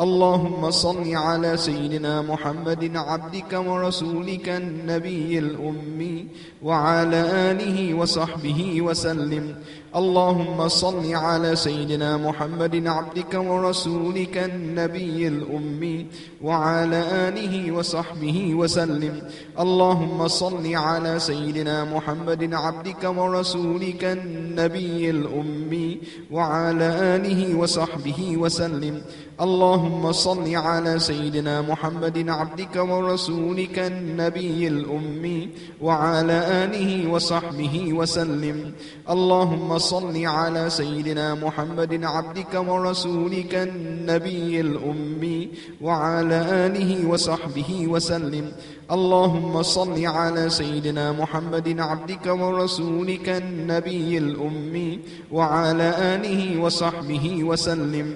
اللهم صل على سيدنا محمد عبدك ورسولك النبي الأمي وعلى آله وصحبه وسلم. اللهم صل على سيدنا محمد عبدك ورسولك النبي الأمي وعلى آله وصحبه وسلم. اللهم صل على سيدنا محمد عبدك ورسولك النبي الأمي وعلى آله وصحبه وسلم. اللهم صل على سيدنا محمد عبدك ورسولك النبي الأمي وعلى آله وصحبه وسلم. اللهم صل على سيدنا محمد عبدك ورسولك النبي الأمي وعلى آله وصحبه وسلم. اللهم صل على سيدنا محمد عبدك ورسولك النبي الأمي وعلى آله وصحبه وسلم.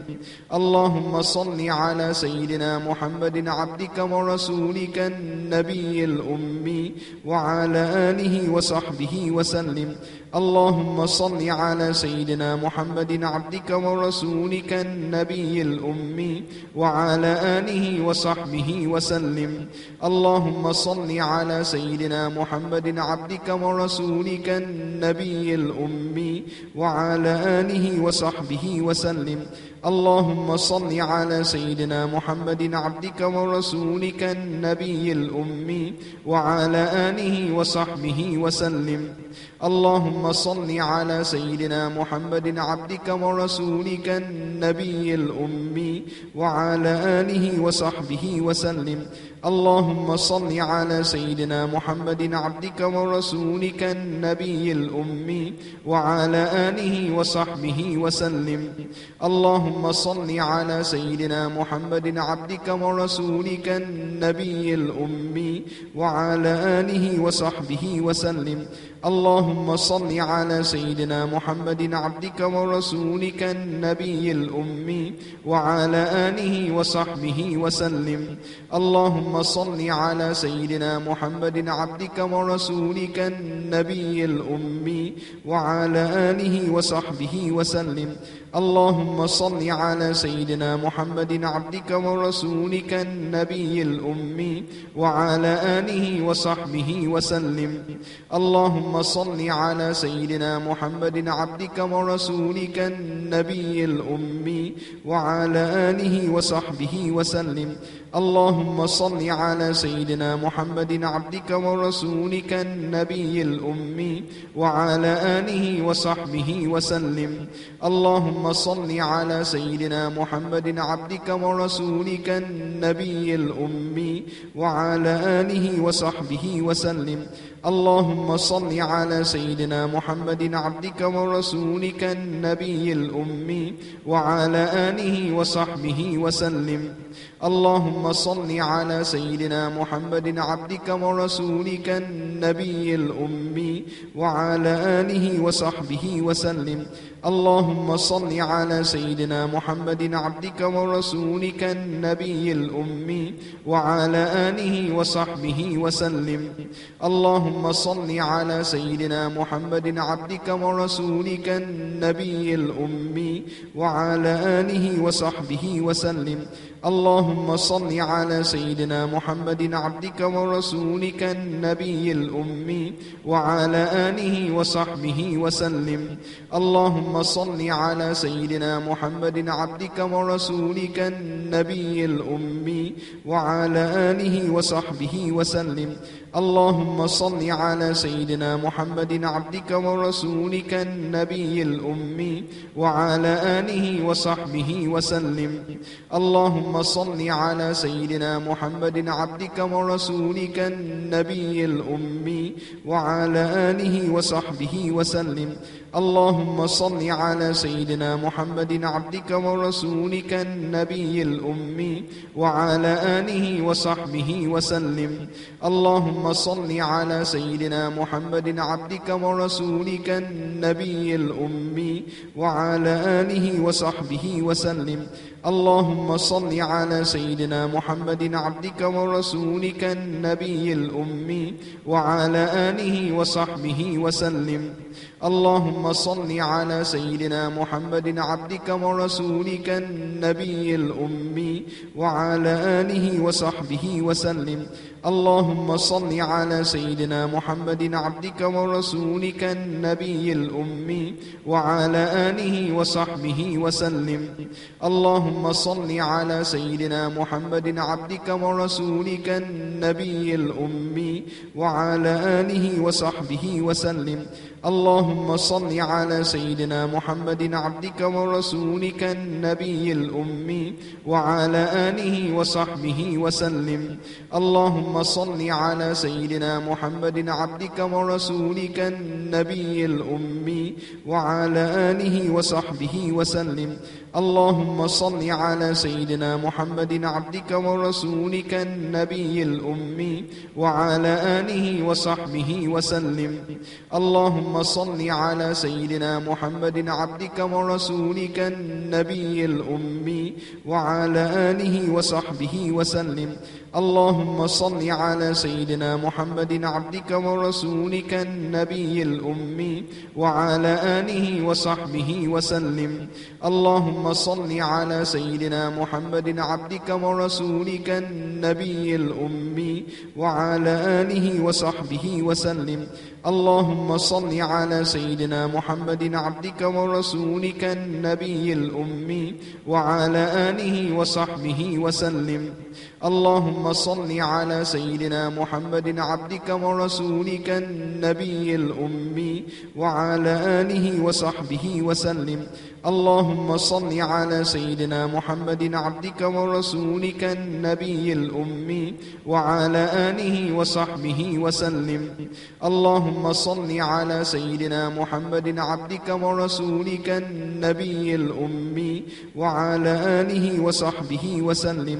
اللهم صل على سيدنا محمد عبدك ورسولك النبي الأمي وعلى آله وصحبه وسلم. اللهم صل على سيدنا محمد عبدك ورسولك النبي الأمي وعلى آله وصحبه وسلم. اللهم صل على سيدنا محمد عبدك ورسولك النبي الأمي وعلى آله وصحبه وسلم. اللهم صل على سيدنا محمد عبدك ورسولك النبي الأمي وعلى آله وصحبه وسلم. اللهم صل على سيدنا محمد عبدك ورسولك النبي الأمي وعلى آله وصحبه وسلم. اللهم صل على سيدنا محمد عبدك ورسولك النبي الأمي وعلى آله وصحبه وسلم. اللهم صل على سيدنا محمد عبدك ورسولك النبي الأمي وعلى آله وصحبه وسلم. اللهم صل على سيدنا محمد عبدك ورسولك النبي الأمي وعلى آله وصحبه وسلم. اللهم صل على سيدنا محمد عبدك ورسولك النبي الأمي وعلى آله وصحبه وسلم. اللهم صل على سيدنا محمد عبدك ورسولك النبي الأمي وعلى آله وصحبه وسلم. اللهم صل على سيدنا محمد عبدك ورسولك النبي الأمي وعلى آله وصحبه وسلم. اللهم صل على سيدنا محمد عبدك ورسولك النبي الأمي وعلى آله وصحبه وسلم. اللهم صل على سيدنا محمد عبدك ورسولك النبي الأمي وعلى آله وصحبه وسلم. اللهم صل على سيدنا محمد عبدك ورسولك النبي الأمي وعلى آله وصحبه وسلم. اللهم صل على سيدنا محمد عبدك ورسولك النبي الأمي وعلى آله وصحبه وسلم. اللهم صل على سيدنا محمد عبدك ورسولك النبي الأمي وعلى آله وصحبه وسلم. اللهم صل على سيدنا محمد عبدك ورسولك النبي الأمي وعلى آله وصحبه وسلم. اللهم صل على سيدنا محمد عبدك ورسولك النبي الأمي وعلى آله وصحبه وسلم. اللهم صل على سيدنا محمد عبدك ورسولك النبي الأمي وعلى آله وصحبه وسلم. اللهم صل على سيدنا محمد عبدك ورسولك النبي الأمي وعلى آله وصحبه وسلم. اللهم صل على سيدنا محمد عبدك ورسولك النبي الأمي وعلى آله وصحبه وسلم. اللهم صل على سيدنا محمد عبدك ورسولك النبي الأمي وعلى آله وصحبه وسلم. اللهم صل على سيدنا محمد عبدك ورسولك النبي الأمي وعلى آله وصحبه وسلم. اللهم صل على سيدنا محمد عبدك ورسولك النبي الأمي وعلى آله وصحبه وسلم. اللهم صل على سيدنا محمد عبدك ورسولك النبي الأمي وعلى آله وصحبه وسلم. اللهم صل على سيدنا محمد عبدك ورسولك النبي الأمي وعلى آله وصحبه وسلم. اللهم صل على سيدنا محمد عبدك ورسولك النبي الأمي وعلى آله وصحبه وسلم. اللهم صل على سيدنا محمد عبدك ورسولك النبي الأمي وعلى آله وصحبه وسلم. اللهم صل على سيدنا محمد عبدك ورسولك النبي الأمي وعلى آله وصحبه وسلم. اللهم صل على سيدنا محمد عبدك ورسولك النبي الأمي وعلى آله وصحبه وسلم. اللهم صل على سيدنا محمد عبدك ورسولك النبي الأمي وعلى آله وصحبه وسلم. اللهم صل على سيدنا محمد عبدك ورسولك النبي الأمي وعلى آله وصحبه وسلم. اللهم صل على سيدنا محمد عبدك ورسولك النبي الأمي وعلى آله وصحبه وسلم. اللهم صل على سيدنا محمد عبدك ورسولك النبي الأمي وعلى آله وصحبه وسلم. اللهم صل على سيدنا محمد عبدك ورسولك النبي الأمي وعلى آله وصحبه وسلم. اللهم صل على سيدنا محمد عبدك ورسولك النبي الأمي وعلى آله وصحبه وسلم. اللهم صل على سيدنا محمد عبدك ورسولك النبي الأمي وعلى آله وصحبه وسلم.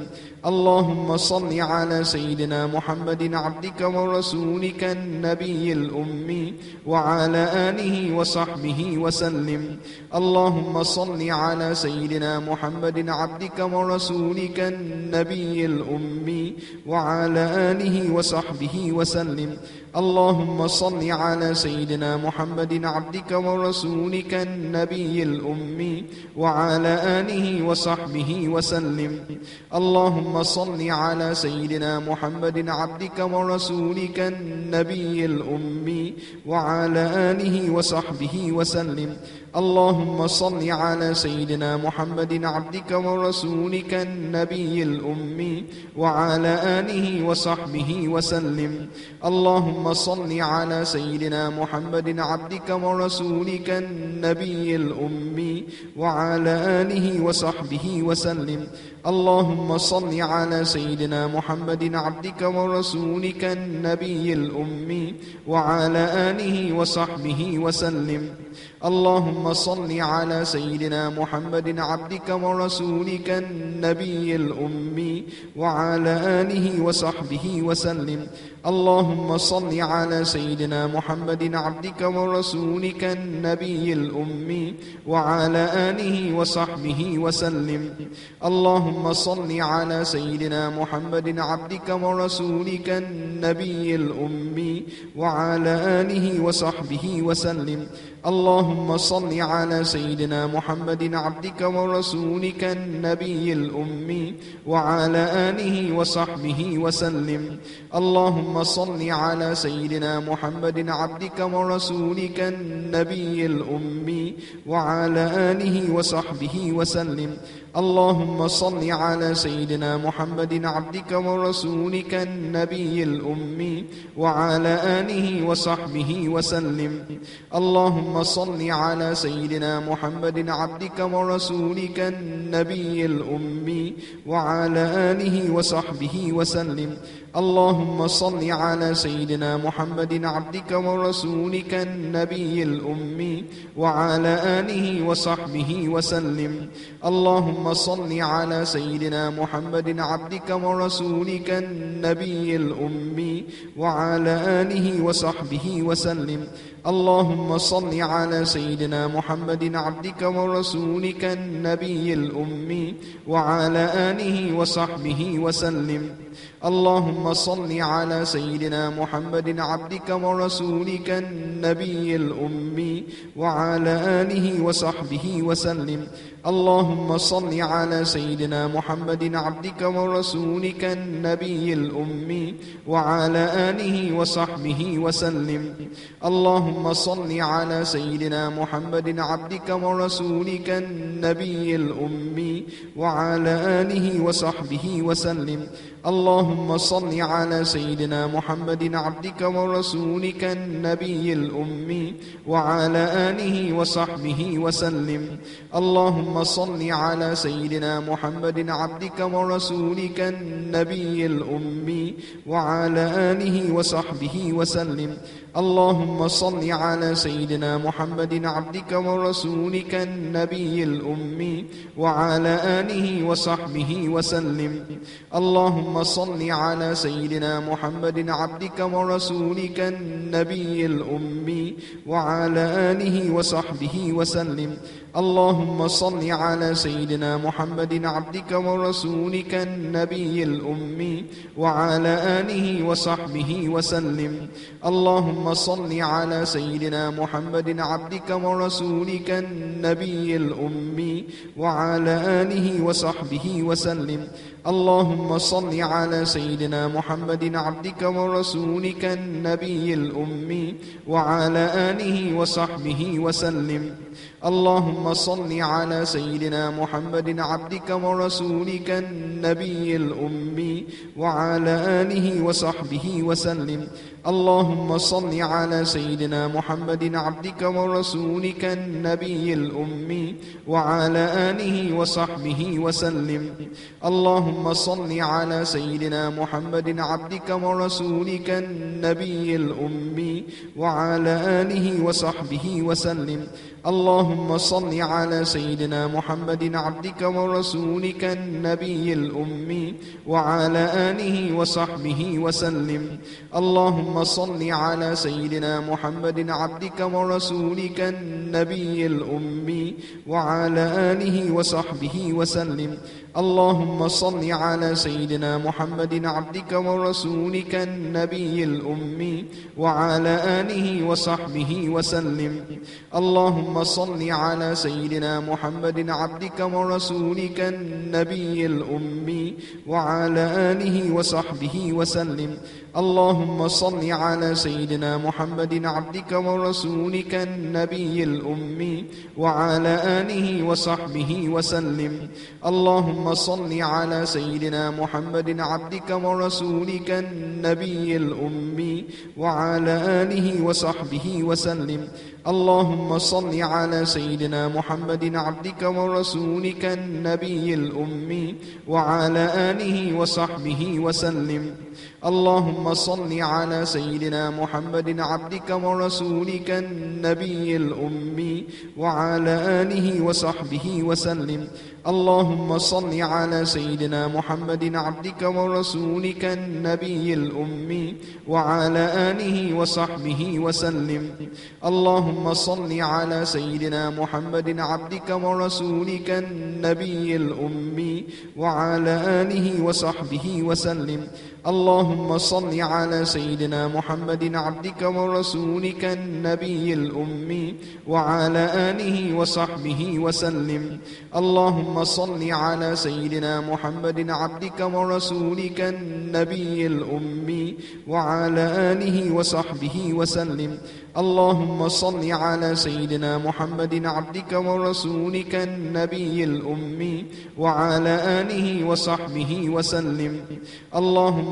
اللهم صل على سيدنا محمد عبدك ورسولك النبي الأمي وعلى آله وصحبه وسلم. اللهم صل على سيدنا محمد عبدك ورسولك النبي الأمي وعلى آله وصحبه وسلم. اللهم صل على سيدنا محمد عبدك ورسولك النبي الأمي وعلى آله وصحبه وسلم. اللهم صل على سيدنا محمد عبدك ورسولك النبي الأمي وعلى آله وصحبه وسلم. اللهم صل على سيدنا محمد عبدك ورسولك النبي الأمي وعلى آله وصحبه وسلم. اللهم صل على سيدنا محمد عبدك ورسولك النبي الأمي وعلى آله وصحبه وسلم. اللهم صل على سيدنا محمد عبدك ورسولك النبي الأمي وعلى آله وصحبه وسلم. اللهم صل على سيدنا محمد عبدك ورسولك النبي الأمي وعلى آله وصحبه وسلم. اللهم صل على سيدنا محمد عبدك ورسولك النبي الأمي وعلى آله وصحبه وسلم. اللهم صل على سيدنا محمد عبدك ورسولك النبي الأمي وعلى آله وصحبه وسلم. اللهم صل على سيدنا محمد عبدك ورسولك النبي الأمي وعلى آله وصحبه وسلم. اللهم صل على سيدنا محمد عبدك ورسولك النبي الأمي وعلى آله وصحبه وسلم. اللهم صل على سيدنا محمد عبدك ورسولك النبي الأمي وعلى آله وصحبه وسلم. اللهم صل على سيدنا محمد عبدك ورسولك النبي الأمي وعلى آله وصحبه وسلم. اللهم صل على سيدنا محمد عبدك ورسولك النبي الأمي وعلى آله وصحبه وسلم. اللهم اللهم صل على سيدنا محمد عبدك ورسولك النبي الأمي وعلى آله وصحبه وسلم. اللهم صل على سيدنا محمد عبدك ورسولك النبي الأمي وعلى آله وصحبه وسلم. اللهم صل على سيدنا محمد عبدك ورسولك النبي الأمي وعلى آله وصحبه وسلم. اللهم صل على سيدنا محمد عبدك ورسولك النبي الأمي وعلى آله وصحبه وسلم. اللهم صل على سيدنا محمد عبدك ورسولك النبي الأمي وعلى آله وصحبه وسلم. اللهم صل على سيدنا محمد عبدك ورسولك النبي الأمي وعلى آله وصحبه وسلم. اللهم صل على سيدنا محمد عبدك ورسولك النبي الأمي وعلى آله وصحبه وسلم. اللهم صل على سيدنا محمد عبدك ورسولك النبي الأمي وعلى آله وصحبه وسلم. اللهم صل على سيدنا محمد عبدك ورسولك النبي الأمي وعلى آله وصحبه وسلم. اللهم صل على سيدنا محمد عبدك ورسولك النبي الأمي وعلى آله وصحبه وسلم. اللهم صل على سيدنا محمد عبدك ورسولك النبي الأمي وعلى آله وصحبه وسلم. اللهم صل على سيدنا محمد عبدك ورسولك النبي الأمي وعلى آله وصحبه وسلم. اللهم صل على سيدنا محمد عبدك ورسولك النبي الأمي وعلى آله وصحبه وسلم. اللهم صل على سيدنا محمد عبدك ورسولك النبي الأمي وعلى آله وصحبه وسلم. اللهم صل على سيدنا محمد عبدك ورسولك النبي الأمي وعلى آله وصحبه وسلم. اللهم صل على سيدنا محمد عبدك ورسولك النبي الأمي وعلى آله وصحبه وسلم. اللهم صل على سيدنا محمد عبدك ورسولك النبي الأمي وعلى آله وصحبه وسلم. اللهم صل على سيدنا محمد عبدك ورسولك النبي الأمي وعلى آله وصحبه وسلم. اللهم صل على سيدنا محمد عبدك ورسولك النبي الأمي وعلى آله وصحبه وسلم. اللهم صل على سيدنا محمد عبدك ورسولك النبي الأمي وعلى آله وصحبه وسلم. اللهم صل على سيدنا محمد عبدك ورسولك النبي الأمي وعلى آله وصحبه وسلم. اللهم صل على سيدنا محمد عبدك ورسولك النبي الأمي وعلى آله وصحبه وسلم. اللهم صل على سيدنا محمد عبدك ورسولك النبي الأمي وعلى آله وصحبه وسلم. اللهم صل على سيدنا محمد عبدك ورسولك النبي الأمي وعلى آله وصحبه وسلم. اللهم صل على سيدنا محمد عبدك ورسولك النبي الأمي وعلى آله وصحبه وسلم. اللهم صل على سيدنا محمد عبدك ورسولك النبي الأمي وعلى آله وصحبه وسلم. اللهم صل على سيدنا محمد عبدك ورسولك النبي الأمي وعلى آله وصحبه وسلم. اللهم صل على سيدنا محمد عبدك ورسولك النبي الأمي وعلى آله وصحبه وسلم. اللهم